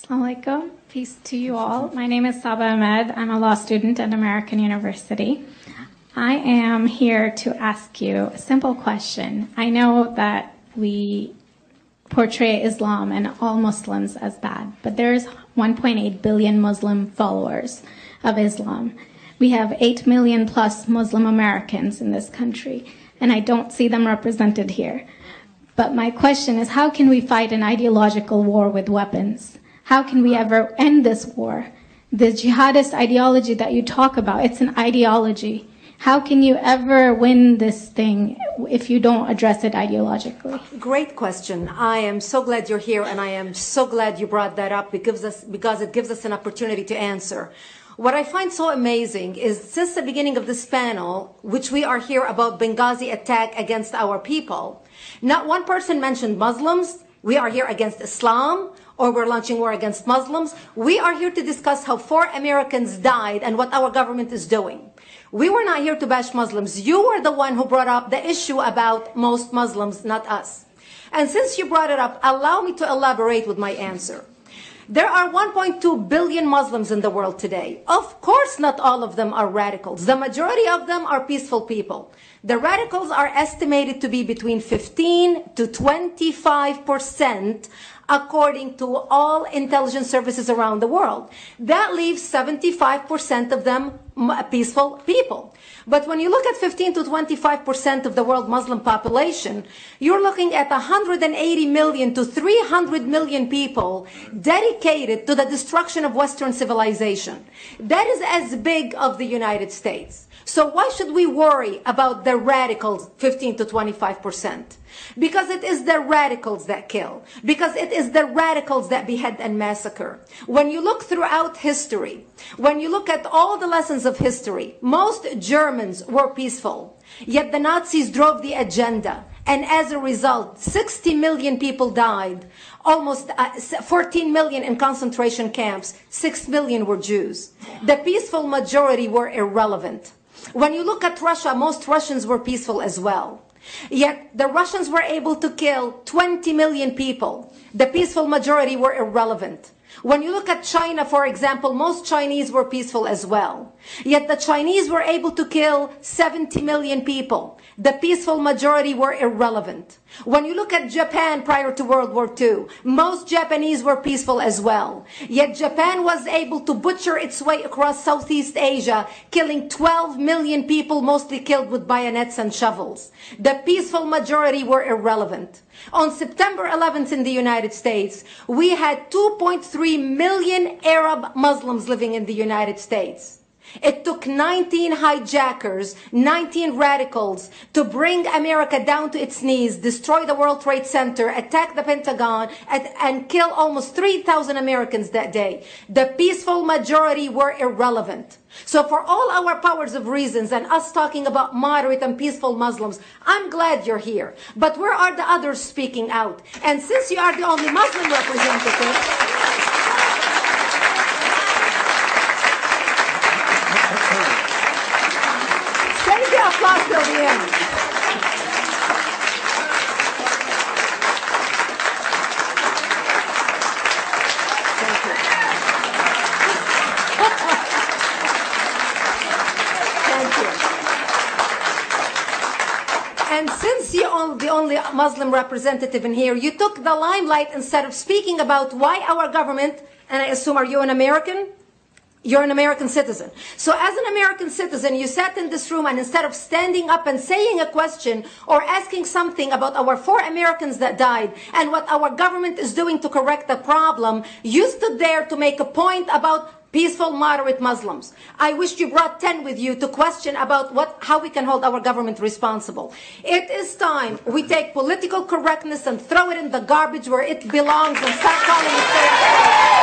Assalamu alaikum. Peace to you all. My name is Saba Ahmed. I'm a law student at American University. I am here to ask you a simple question. I know that we portray Islam and all Muslims as bad, but there's 1.8 billion Muslim followers of Islam. We have 8 million plus Muslim Americans in this country, and I don't see them represented here. But my question is, how can we fight an ideological war with weapons? How can we ever end this war? The jihadist ideology that you talk about, it's an ideology. How can you ever win this thing if you don't address it ideologically? Great question. I am so glad you're here, and I am so glad you brought that up because it gives us an opportunity to answer. What I find so amazing is since the beginning of this panel, which we are here about Benghazi attack against our people, not one person mentioned Muslims. We are here against Islam, or we're launching war against Muslims. We are here to discuss how 4 Americans died and what our government is doing. We were not here to bash Muslims. You were the one who brought up the issue about most Muslims, not us. And since you brought it up, allow me to elaborate with my answer. There are 1.2 billion Muslims in the world today. Of course, not all of them are radicals. The majority of them are peaceful people. The radicals are estimated to be between 15 to 25%, according to all intelligence services around the world. That leaves 75% of them peaceful people. But when you look at 15 to 25% of the world Muslim population, you're looking at 180 million to 300 million people dedicated to the destruction of Western civilization. That is as big of the United States. So why should we worry about the radicals, 15 to 25%? Because it is the radicals that kill. Because it is the radicals that behead and massacre. When you look throughout history, when you look at all the lessons of history, most Germans were peaceful. Yet the Nazis drove the agenda. And as a result, 60 million people died. Almost 14 million in concentration camps. 6 million were Jews. The peaceful majority were irrelevant. When you look at Russia, most Russians were peaceful as well. Yet the Russians were able to kill 20 million people. The peaceful majority were irrelevant. When you look at China, for example, most Chinese were peaceful as well. Yet the Chinese were able to kill 70 million people. The peaceful majority were irrelevant. When you look at Japan prior to World War II, most Japanese were peaceful as well. Yet Japan was able to butcher its way across Southeast Asia, killing 12 million people, mostly killed with bayonets and shovels. The peaceful majority were irrelevant. On September 11th in the United States, we had 2.3 million Arab Muslims living in the United States. It took 19 hijackers, 19 radicals to bring America down to its knees, destroy the World Trade Center, attack the Pentagon, and kill almost 3,000 Americans that day. The peaceful majority were irrelevant. So for all our powers of reasons and us talking about moderate and peaceful Muslims, I'm glad you're here. But where are the others speaking out? And since you are the only Muslim representative, applause till the end. Thank you. Thank you. And since you're the only Muslim representative in here, you took the limelight instead of speaking about why our government, and I assume, are you an American? You're an American citizen. So as an American citizen, you sat in this room and instead of standing up and saying a question or asking something about our 4 Americans that died and what our government is doing to correct the problem, you stood there to make a point about peaceful, moderate Muslims. I wish you brought 10 with you to question about how we can hold our government responsible. It is time we take political correctness and throw it in the garbage where it belongs and start calling it fair play.